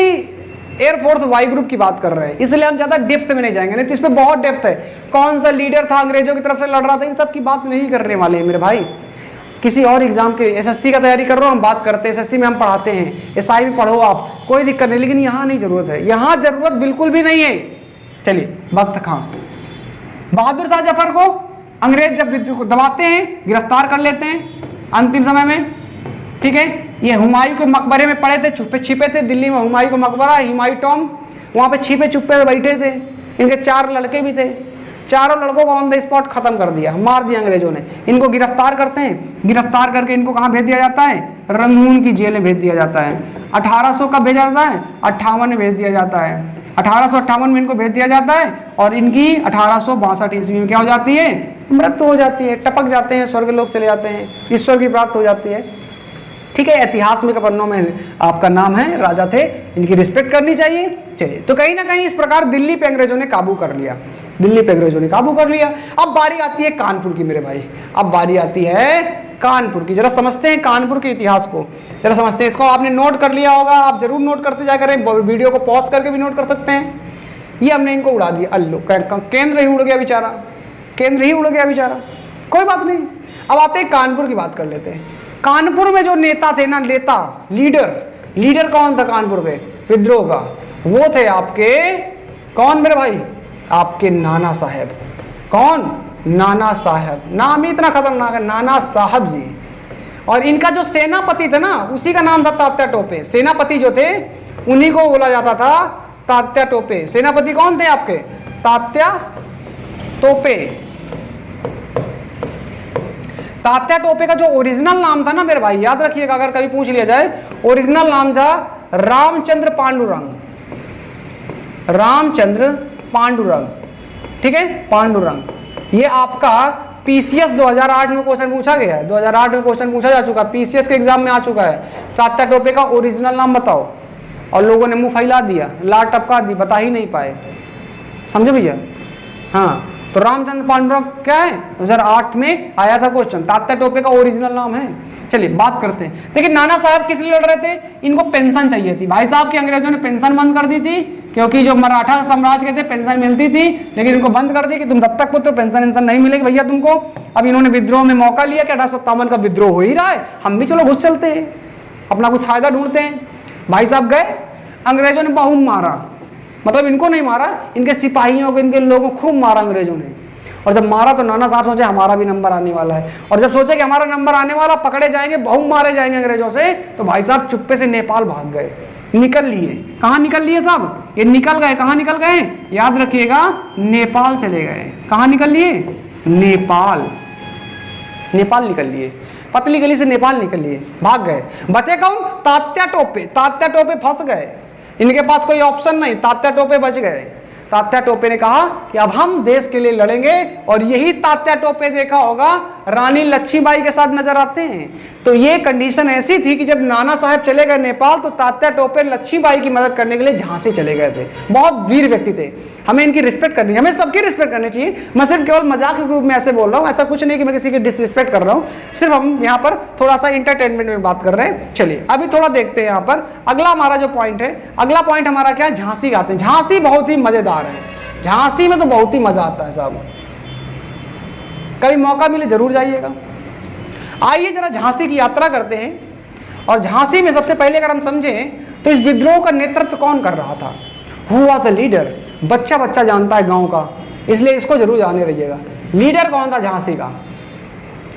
Speaker 1: एयरफोर्स वाई ग्रुप की बात कर रहे हैं, इसलिए हम ज्यादा डेप्थ में नहीं जाएंगे, नहीं तो इस पर बहुत डेप्थ है, कौन सा लीडर था अंग्रेजों की तरफ से लड़ रहा था, इन सब की बात नहीं करने वाले मेरे भाई। किसी और एग्जाम के, एसएससी का तैयारी कर रहा हूँ, हम बात करते हैं, एसएससी में हम पढ़ाते हैं, एसआई में पढ़ो आप, कोई दिक्कत नहीं, लेकिन यहाँ नहीं जरूरत है, यहाँ जरूरत बिल्कुल भी नहीं है। चलिए, बख्त खां, बहादुर शाह जफर को अंग्रेज जब विद्रोह को दबाते हैं, गिरफ्तार कर लेते हैं अंतिम समय में, ठीक है, ये हुमायूं के मकबरे में पड़े थे, छुपे छिपे थे, दिल्ली में हुमायूं का मकबरा, हुमायूं टॉम, वहाँ पे छिपे छुपे बैठे थे, इनके 4 लड़के भी थे, चारों लड़कों को ऑन द स्पॉट खत्म कर दिया, मार दिया अंग्रेजों ने। इनको गिरफ्तार करते हैं, गिरफ्तार करके इनको कहाँ भेज दिया जाता है, रंगून की जेल में भेज दिया जाता है। 1800 का भेजा जाता है, 58 में भेज दिया जाता है, 1858 में इनको भेज दिया जाता है, और इनकी 1862 ईस्वी में क्या हो जाती है, मृत्यु हो जाती है, टपक जाते हैं, स्वर्ग लोग चले जाते हैं, ईश्वर की प्राप्त हो जाती है, ठीक है। इतिहास में पन्नों में आपका नाम है, राजा थे, इनकी रिस्पेक्ट करनी चाहिए। चलिए, तो कहीं ना कहीं इस प्रकार दिल्ली पे अंग्रेजों ने काबू कर लिया, दिल्ली पे अंग्रेजों ने काबू कर लिया। अब बारी आती है कानपुर की मेरे भाई, अब बारी आती है कानपुर की। जरा समझते हैं कानपुर के इतिहास को, जरा समझते हैं इसको। आपने नोट कर लिया होगा, आप जरूर नोट करते जा करें, वीडियो को पॉज करके भी नोट कर सकते हैं। ये हमने इनको उड़ा दिया, अल्लो केंद्र ही उड़ गया बेचारा, केंद्र ही उड़ गया बेचारा, कोई बात नहीं। अब आते हैं कानपुर की बात कर लेते हैं। कानपुर में जो नेता थे ना, नेता, लीडर कौन था कानपुर के विद्रोह का, वो थे आपके कौन मेरे भाई, आपके नाना साहब। कौन, नाना साहब, नाम ही इतना खतरनाक है, नाना साहब जी। और इनका जो सेनापति था ना, उसी का नाम था तात्या टोपे। सेनापति जो थे उन्हीं को बोला जाता था तात्या टोपे। सेनापति कौन थे आपके, तात्या टोपे। तात्या टोपे का जो ओरिजिनल नाम था ना मेरे भाई, याद रखिएगा, अगर कभी पूछ लिया जाए, ओरिजिनल नाम था रामचंद्र पांडुरंग, रामचंद्र पांडुरंग, ठीक है, पांडुरंग। ये आपका पीसीएस 2008 में क्वेश्चन पूछा गया है, 2008 में क्वेश्चन पूछा जा चुका है, पीसीएस के एग्जाम में आ चुका है। तात्या टोपे का ओरिजिनल नाम बताओ, और लोगों ने मुंह फैला दिया, लाट टपका दी, बता ही नहीं पाए, समझे भैया। हाँ, तो रामचंद्र पांडुरंग क्या है, 2008 में आया था क्वेश्चन, तात्या टोपे का ओरिजिनल नाम है। चलिए बात करते हैं। देखिए, नाना साहब किस लिए लड़ रहे थे, इनको पेंशन चाहिए थी भाई साहब की, अंग्रेजों ने पेंशन बंद कर दी थी, क्योंकि जो मराठा साम्राज्य के थे पेंशन मिलती थी, लेकिन इनको बंद कर दी कि तुम दत्तक पुत्र, पेंशन नहीं मिलेगी भैया तुमको। अब इन्होंने विद्रोह में मौका लिया कि 1857 का विद्रोह हो ही रहा है, हम भी चलो घुस चलते हैं, अपना कुछ फायदा ढूंढते हैं। भाई साहब गए, अंग्रेजों ने बहुत मारा, मतलब इनको नहीं मारा, इनके सिपाहियों को, इनके लोगों को खूब मारा अंग्रेजों ने। और जब मारा तो नाना साहब सोचे हमारा भी नंबर आने वाला है, और जब सोचे कि हमारा नंबर आने वाला, पकड़े जाएंगे, बहुत मारे जाएंगे अंग्रेजों से, तो भाई साहब चुप्पे से नेपाल भाग गए, निकल लिए। कहाँ निकल लिए साहब, ये निकल गए, कहाँ निकल गए, याद रखिएगा, नेपाल चले गए। कहाँ निकल लिए, नेपाल, नेपाल निकल लिए, पतली गली से नेपाल निकल लिए, भाग गए। बचे कौन, तात्या टोपे। तात्या टोपे फंस गए, इनके पास कोई ऑप्शन नहीं, तात्या टोपे बच गए। तात्या टोपे ने कहा कि अब हम देश के लिए लड़ेंगे, और यही तात्या टोपे देखा होगा रानी लक्ष्मीबाई के साथ नजर आते हैं। तो ये कंडीशन ऐसी थी कि जब नाना साहब चले गए नेपाल, तो तात्या टोपे लक्ष्मीबाई की मदद करने के लिए झांसी चले गए थे। बहुत वीर व्यक्ति थे, हमें इनकी रिस्पेक्ट करनी, हमें सबकी रिस्पेक्ट करनी चाहिए। मैं सिर्फ केवल मजाक के रूप में ऐसे बोल रहा हूँ, ऐसा कुछ नहीं कि मैं किसी की डिसरिस्पेक्ट कर रहा हूँ, सिर्फ हम यहाँ पर थोड़ा सा इंटरटेनमेंट में बात कर रहे हैं। चलिए अभी थोड़ा देखते हैं यहाँ पर अगला हमारा जो पॉइंट है, अगला पॉइंट हमारा क्या है, झांसी का आते हैं। झांसी बहुत ही मजेदार है, झांसी में तो बहुत ही मजा आता है साहब, कभी मौका मिले जरूर जाइएगा। आइए जरा झांसी की यात्रा करते हैं। और झांसी में सबसे पहले अगर हम समझें तो इस विद्रोह का नेतृत्व कौन कर रहा था? Who was the leader? बच्चा बच्चा जानता है गांव का, इसलिए इसको जरूर जाने रहिएगा। लीडर कौन था झांसी का?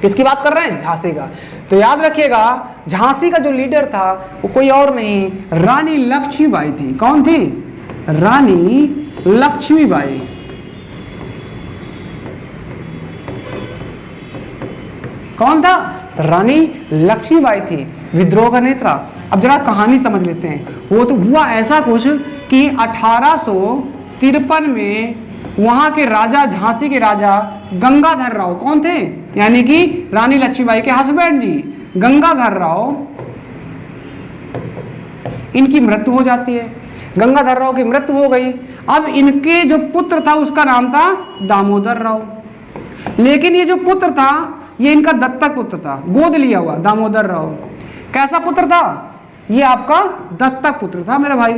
Speaker 1: किसकी बात कर रहे हैं? झांसी का। तो याद रखिएगा, झांसी का जो लीडर था वो कोई और नहीं, रानी लक्ष्मीबाई थी। कौन थी? रानी लक्ष्मीबाई। कौन था? रानी लक्ष्मीबाई थी, विद्रोह का नेता। अब जरा कहानी समझ लेते हैं। वो तो हुआ ऐसा कुछ कि 1853 में वहां के राजा, झांसी के राजा गंगाधर राव, कौन थे? यानी कि रानी लक्ष्मीबाई के हस्बैंड जी गंगाधर राव, इनकी मृत्यु हो जाती है। गंगाधर राव की मृत्यु हो गई। अब इनके जो पुत्र था उसका नाम था दामोदर राव। लेकिन ये जो पुत्र था ये इनका दत्तक पुत्र था, गोद लिया हुआ दामोदर राव। कैसा पुत्र था? ये आपका दत्तक पुत्र था मेरे भाई,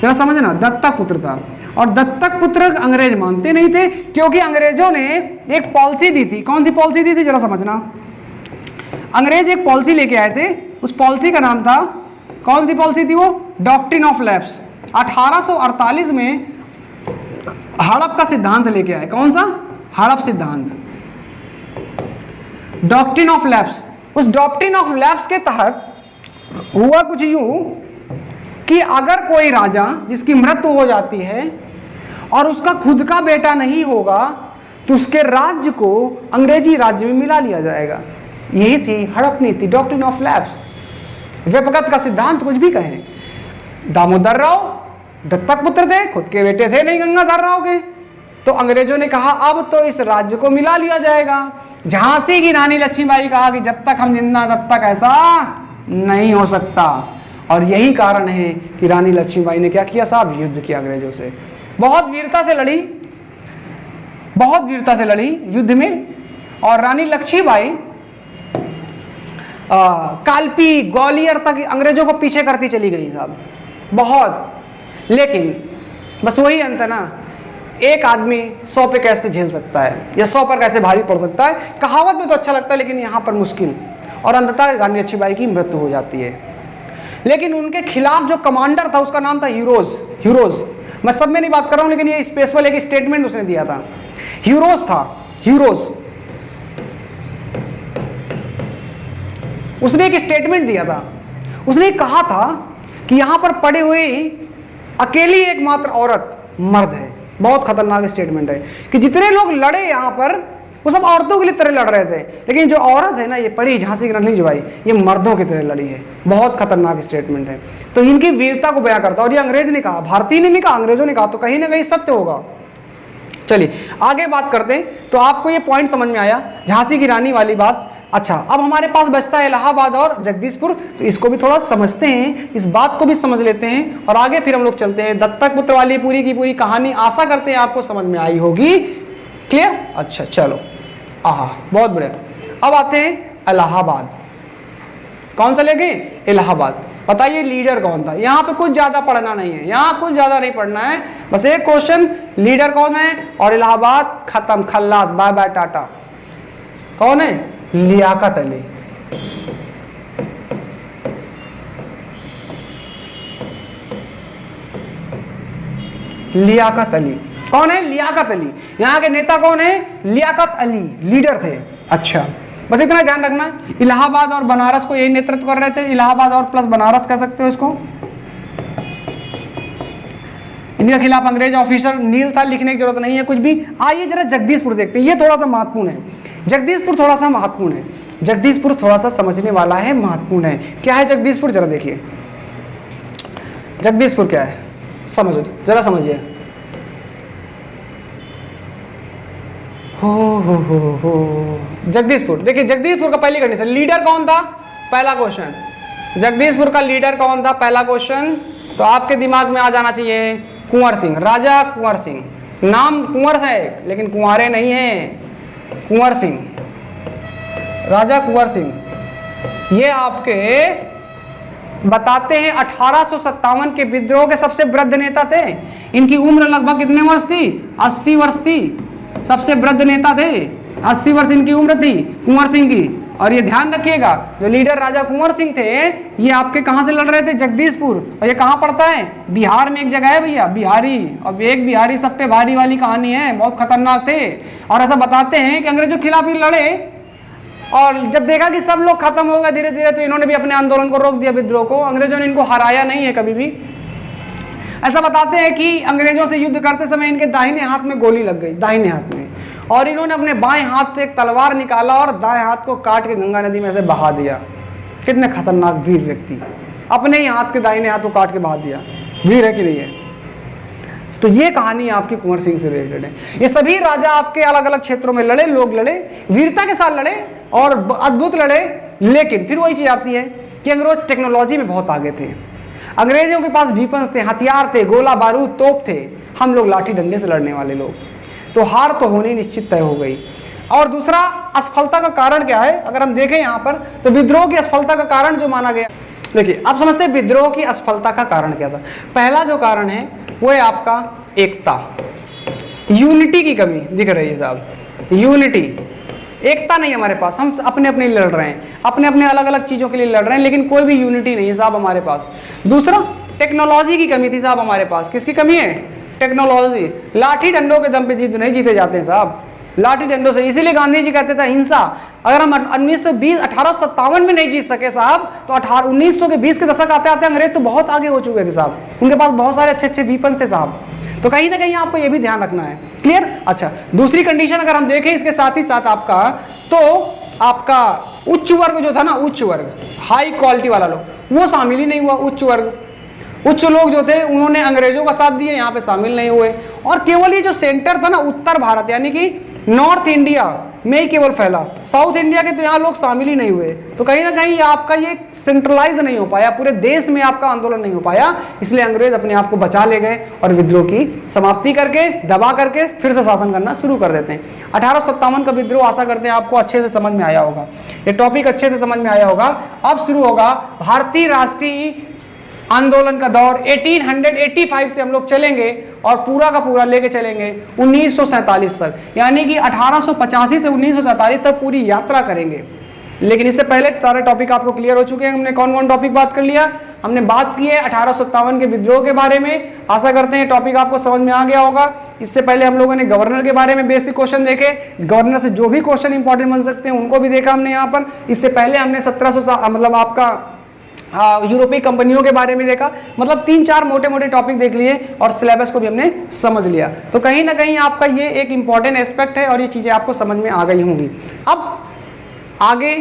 Speaker 1: जरा समझना, दत्तक पुत्र था। और दत्तक पुत्र अंग्रेज मानते नहीं थे, क्योंकि अंग्रेजों ने एक पॉलिसी दी थी। कौन सी पॉलिसी दी थी? जरा समझना। अंग्रेज एक पॉलिसी लेके आए थे, उस पॉलिसी का नाम था, कौन सी पॉलिसी थी वो? Doctrine of lapse. 1848 में हड़प का सिद्धांत लेके आए। कौन सा? हड़प सिद्धांत, डॉक्ट्रिन ऑफ लैप्स। उस डॉक्ट्रिन ऑफ लैप्स के तहत हुआ कुछ यूं कि अगर कोई राजा जिसकी मृत्यु हो जाती है और उसका खुद का बेटा नहीं होगा तो उसके राज्य को अंग्रेजी राज्य में मिला लिया जाएगा। यही थी हड़प नीति, डॉक्ट्रिन ऑफ लैप्स। व्यपगत का सिद्धांत कुछ भी कहें। दामोदर राव दत्तक पुत्र थे, खुद के बेटे थे नहीं गंगाधर राव के, तो अंग्रेजों ने कहा अब तो इस राज्य को मिला लिया जाएगा। झांसी की रानी लक्ष्मीबाई कहा कि जब तक हम जिंदा तब तक ऐसा नहीं हो सकता। और यही कारण है कि रानी लक्ष्मीबाई ने क्या किया साहब? युद्ध किया अंग्रेजों से। बहुत वीरता से लड़ी, बहुत वीरता से लड़ी युद्ध में। और रानी लक्ष्मीबाई कालपी, ग्वालियर तक अंग्रेजों को पीछे करती चली गई साहब, बहुत। लेकिन बस वही अंत है ना, एक आदमी 100 पे कैसे झेल सकता है, या 100 पर कैसे भारी पड़ सकता है। कहावत में तो अच्छा लगता है लेकिन यहाँ पर मुश्किल। और अंततः रानी लक्ष्मीबाई की मृत्यु हो जाती है। लेकिन उनके खिलाफ जो कमांडर था उसका नाम था ह्यूरोज। मैं सब में नहीं बात कर रहा हूँ, लेकिन ये स्पेशल एक स्टेटमेंट उसने दिया था। ह्यूरोज था, ह्यूरोज। उसने एक स्टेटमेंट दिया था। उसने कहा था कि यहाँ पर पड़े हुए अकेली एकमात्र औरत मर्द है। बहुत खतरनाक स्टेटमेंट है कि जितने लोग लड़े यहाँ पर वो सब औरतों के लिए तरह लड़ रहे थे, लेकिन जो औरत है ना ये पड़ी झांसी की रानी लक्ष्मीबाई, ये मर्दों की तरह लड़ी है। बहुत खतरनाक स्टेटमेंट है। तो इनकी वीरता को बयां करता है। और ये अंग्रेज ने कहा, भारतीय ने नहीं कहा, अंग्रेजों ने कहा, तो कहीं ना कहीं सत्य होगा। चलिए आगे बात करते हैं। तो आपको ये पॉइंट समझ में आया झांसी की रानी वाली बात। अच्छा, अब हमारे पास बचता है इलाहाबाद और जगदीशपुर, तो इसको भी थोड़ा समझते हैं, इस बात को भी समझ लेते हैं और आगे फिर हम लोग चलते हैं। दत्तक पुत्र वाली पूरी की पूरी कहानी आशा करते हैं आपको समझ में आई होगी। क्लियर? अच्छा चलो, आहा बहुत बढ़िया। अब आते हैं इलाहाबाद। कौन सा लेंगे? इलाहाबाद। बताइए लीडर कौन था? यहाँ पे कुछ ज्यादा पढ़ना नहीं है, यहाँ कुछ ज्यादा नहीं पढ़ना है, बस एक क्वेश्चन, लीडर कौन है और इलाहाबाद खत्म, खल्लास, बाय बाय टाटा। कौन है? लियाकत अली। लियाकत अली कौन है? लियाकत अली। यहाँ के नेता कौन है? लियाकत अली, लीडर थे। अच्छा, बस इतना ध्यान रखना। इलाहाबाद और बनारस को यही नेतृत्व कर रहे थे। इलाहाबाद और प्लस बनारस कह सकते हो इसको। इनके खिलाफ अंग्रेज ऑफिसर नील था, लिखने की जरूरत नहीं है कुछ भी। आइए जरा जगदीशपुर देखते हैं, ये थोड़ा सा महत्वपूर्ण है। जगदीशपुर थोड़ा सा महत्वपूर्ण है, जगदीशपुर थोड़ा सा समझने वाला है, महत्वपूर्ण है। क्या है जगदीशपुर? जरा देखिए जगदीशपुर क्या है, समझो जरा, समझिए। हो जगदीशपुर देखिए, जगदीशपुर का पहली कंडीशन, लीडर कौन था? पहला क्वेश्चन, जगदीशपुर का लीडर कौन था? पहला क्वेश्चन तो आपके दिमाग में आ जाना चाहिए कुंवर सिंह, राजा कुंवर सिंह। नाम कुंवर है लेकिन कुंवारे नहीं है, कुंवर सिंह, राजा कुंवर सिंह। ये आपके बताते हैं 1857 के विद्रोह के सबसे वृद्ध नेता थे। इनकी उम्र लगभग कितने वर्ष थी? 80 वर्ष थी। सबसे वृद्ध नेता थे 80 वर्ष इनकी उम्र थी कुंवर सिंह की। और ये ध्यान रखिएगा, जो लीडर राजा कुंवर सिंह थे, ये आपके कहाँ से लड़ रहे थे? जगदीशपुर। और ये कहाँ पड़ता है? बिहार में एक जगह है भैया, बिहारी। और एक बिहारी सब पे भारी वाली कहानी है, बहुत खतरनाक थे। और ऐसा बताते हैं कि अंग्रेजों के खिलाफ ही लड़े, और जब देखा कि सब लोग खत्म हो गए धीरे धीरे, तो इन्होंने भी अपने आंदोलन को रोक दिया, विद्रोह को। अंग्रेजों ने इनको हराया नहीं है कभी भी। ऐसा बताते हैं कि अंग्रेजों से युद्ध करते समय इनके दाहिने हाथ में गोली लग गई, दाहिने हाथ में, और इन्होंने अपने बाएं हाथ से एक तलवार निकाला और दाएं हाथ को काट के गंगा नदी में से बहा दिया। कितने खतरनाक वीर व्यक्ति, अपने ही हाथ के दाहिने हाथ को काट के बहा दिया। वीर है कि नहीं है? तो ये कहानी आपकी कुंवर सिंह से रिलेटेड है। ये सभी राजा आपके अलग अलग क्षेत्रों में लड़े, लोग लड़े, वीरता के साथ लड़े और अद्भुत लड़े। लेकिन फिर वही चीज आती है कि अंग्रेज टेक्नोलॉजी में बहुत आगे थे। अंग्रेजों के पास वीपन्स थे, हथियार थे, गोला बारूद तोप थे। हम लोग लाठी डंडे से लड़ने वाले लोग, तो हार तो होनी निश्चित तय हो गई। और दूसरा, असफलता का कारण क्या है? अगर हम देखें यहाँ पर, तो विद्रोह की असफलता का कारण जो माना गया, देखिए आप समझते हैं विद्रोह की असफलता का कारण क्या था। पहला जो कारण है वो है आपका एकता, यूनिटी की कमी दिख रही है साहब। यूनिटी, एकता नहीं हमारे पास, हम अपने अपने लड़ रहे हैं, अपने अपने अलग अलग चीज़ों के लिए लड़ रहे हैं, लेकिन कोई भी यूनिटी नहीं है साहब हमारे पास। दूसरा, टेक्नोलॉजी की कमी थी साहब हमारे पास। किसकी कमी है? टेक्नोलॉजी। लाठी डंडों के दम पे जीत नहीं जीते जाते हैं साहब, लाठी डंडों से। इसीलिए गांधी जी कहते थे हिंसा। अगर हम 1857 में नहीं जीत सके साहब, तो 1900 के 20 के दशक आते आते अंग्रेज तो बहुत आगे हो चुके थे साहब, उनके पास बहुत सारे अच्छे अच्छे वीपन थे साहब। तो कहीं ना कहीं आपको ये भी ध्यान रखना है। क्लियर? अच्छा, दूसरी कंडीशन अगर हम देखें इसके साथ ही साथ आपका, तो आपका उच्च वर्ग जो था ना, उच्च वर्ग, हाई क्वालिटी वाला लोग, वो शामिल ही नहीं हुआ। उच्च वर्ग, उच्च लोग जो थे उन्होंने अंग्रेजों का साथ दिया, यहाँ पे शामिल नहीं हुए। और केवल ये जो सेंटर था ना, उत्तर भारत यानी कि नॉर्थ इंडिया में ही केवल फैला, साउथ इंडिया के तो यहाँ लोग शामिल ही नहीं हुए। तो कहीं ना कहीं आपका ये सेंट्रलाइज नहीं हो पाया, पूरे देश में आपका आंदोलन नहीं हो पाया। इसलिए अंग्रेज अपने आप को बचा ले गए और विद्रोह की समाप्ति करके, दबा करके फिर से शासन करना शुरू कर देते हैं। 1857 का विद्रोह, आशा करते हैं आपको अच्छे से समझ में आया होगा, ये टॉपिक अच्छे से समझ में आया होगा। अब शुरू होगा भारतीय राष्ट्रीय आंदोलन का दौर। 1885 से हम लोग चलेंगे और पूरा का पूरा लेके चलेंगे 1947 तक, यानी कि 1885 से 1947 तक पूरी यात्रा करेंगे। लेकिन इससे पहले सारे टॉपिक आपको क्लियर हो चुके हैं। हमने कौन कौन टॉपिक बात कर लिया? हमने बात की है 1857 के विद्रोह के बारे में। आशा करते हैं टॉपिक आपको समझ में आ गया होगा। इससे पहले हम लोगों ने गवर्नर के बारे में बेसिक क्वेश्चन देखे, गवर्नर से जो भी क्वेश्चन इंपॉर्टेंट बन सकते हैं उनको भी देखा हमने यहाँ पर। इससे पहले हमने 1700 मतलब आपका यूरोपीय कंपनियों के बारे में देखा। मतलब 3-4 मोटे मोटे टॉपिक देख लिए और सिलेबस को भी हमने समझ लिया। तो कहीं ना कहीं आपका ये एक इंपॉर्टेंट एस्पेक्ट है और ये चीज़ें आपको समझ में आ गई होंगी। अब आगे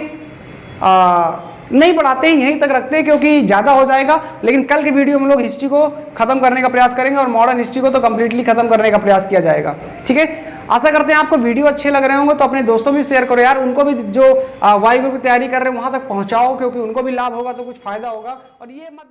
Speaker 1: नहीं बढ़ाते हैं, यहीं तक रखते हैं क्योंकि ज़्यादा हो जाएगा। लेकिन कल की वीडियो में लोग हिस्ट्री को खत्म करने का प्रयास करेंगे और मॉडर्न हिस्ट्री को तो कम्प्लीटली खत्म करने का प्रयास किया जाएगा। ठीक है, आशा करते हैं आपको वीडियो अच्छे लग रहे होंगे। तो अपने दोस्तों भी शेयर करो यार, उनको भी जो वायु की तैयारी कर रहे हैं वहाँ तक पहुँचाओ, क्योंकि उनको भी लाभ होगा तो कुछ फायदा होगा। और ये मत